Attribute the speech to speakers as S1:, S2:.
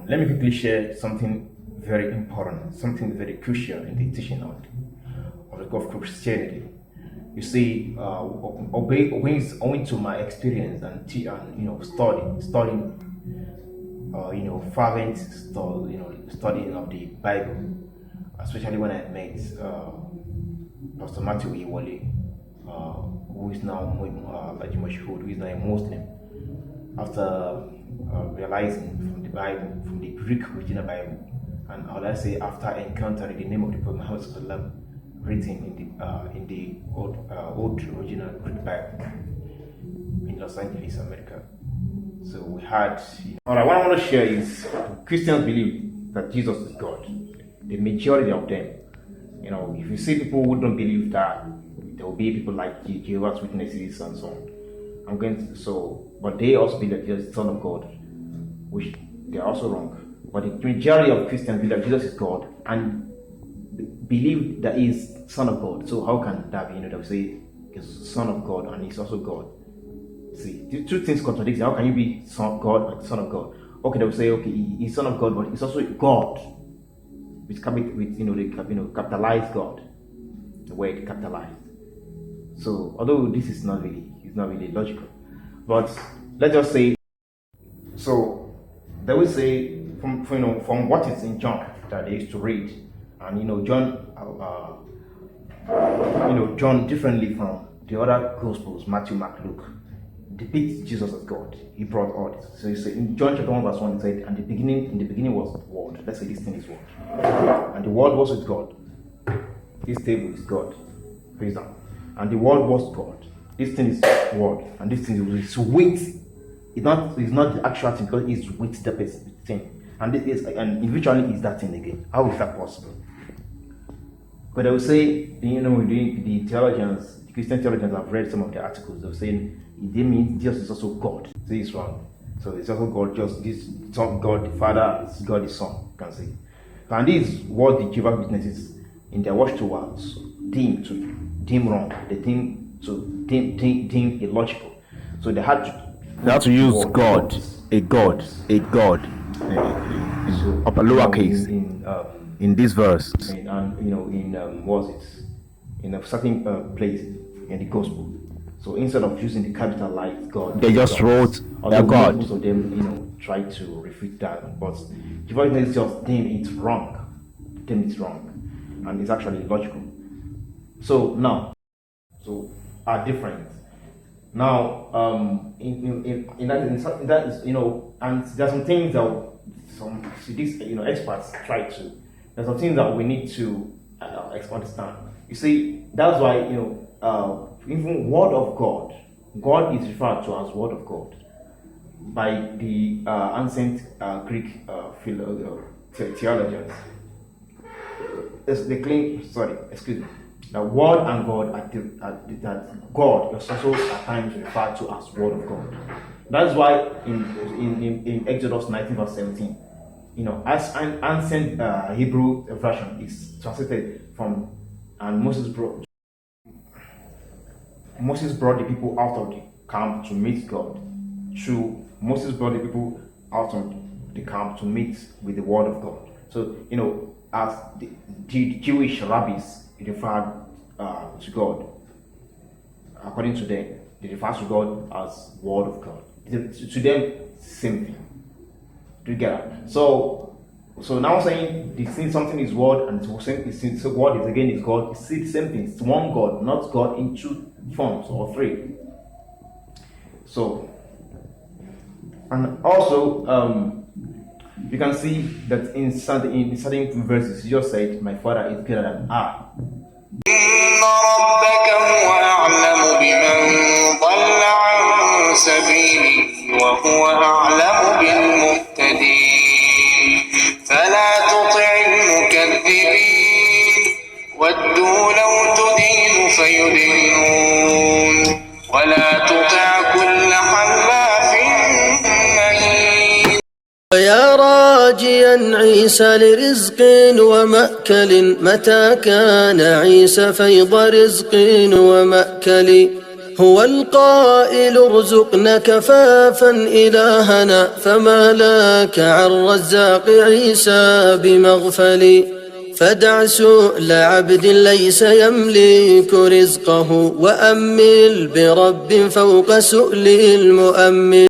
S1: Let me quickly share something very important, something very crucial in the teaching of Christianity. You see, owing to my experience and studying, fervent studying of the Bible, especially when I met Pastor Matthew Iwale, who is now who is now a Muslim, after realizing from the Bible, from the Greek original Bible, and let's say after encountering the name of the Prophet Muhammad written in the old original Greek Bible in Los Angeles, America. So we had. Alright, what I want to share is Christians believe that Jesus is God. The majority of them, if you see people who don't believe that, there will be people like Jehovah's Witnesses and so on. But they also believe that Jesus is the Son of God, which they are also wrong. But the majority of Christians believe that Jesus is God and believe that He is Son of God. So how can that be? They will say He's Son of God and He's also God. See, the two things contradict. How can you be Son of God and Son of God? Okay, they will say, okay, He's Son of God, but He's also God. With capitalized God, the word capitalized. So although this is not really logical, but let's just say. So they will say from what is in John that they used to read, and John differently from the other Gospels, Matthew, Mark, Luke, depicts Jesus as God. He brought all this. So you say in John chapter 1 verse 1, it said, and in the beginning was the Word. Let's say this thing is Word. And the Word was with God. This table is God. Praise God. And the Word was God. This thing is Word. And this thing is with. It's not the actual thing, because it's with the thing. And eventually is that thing again. How is that possible? But I would say, the theologians, the Christian theologians, have read some of the articles. They're saying they mean Jesus is also God. So it's wrong. So it's also God, just this God the Father, is God the Son, you can say. And this is what the Jehovah's Witnesses in their watchtower deem wrong. They deem illogical. So they had to use God, a God, upper lowercase in this verse, in a certain place in the Gospel. So instead of using the capitalized God,
S2: they just wrote their God.
S1: Most of them, try to refute that, but Jehovah's Witnesses just deem it wrong, and it's actually illogical. So now, are different. Now, in that is, and there's some things that experts try to. There's some things that we need to understand. You see, that's why even Word of God is referred to as Word of God by the ancient Greek theologians. They claim, that Word and God that God is also at times referred to as Word of God. That's why in Exodus 19 verse 17, as an ancient Hebrew version is translated from, and Moses brought the people out of the camp to meet God. Moses brought the people out of the camp to meet with the Word of God. So as the Jewish rabbis referred to God, according to them, they refer to God as Word of God. To them, same thing. Do you get it? So now saying something is Word and so God is God. It's the same thing. It's one God, not God in two forms or three. So, and also you can see that in certain verses, you just said, "My Father is greater than I."
S3: وهو أعلم بالمهتدين فلا تطع المكذبين ودوا لو تدين فيدينون ولا تطع كل حلاف مهين
S4: ويا راجيا عيسى لرزق ومأكل متى كان عيسى فيض رزق ومأكل هو القائل ارزقنا كفافا إلهنا، فما لك عن رزاق عيسى بمغفل. فدع سؤل عبد ليس يملك رزقه، وأمل برب فوق سؤل المؤمل.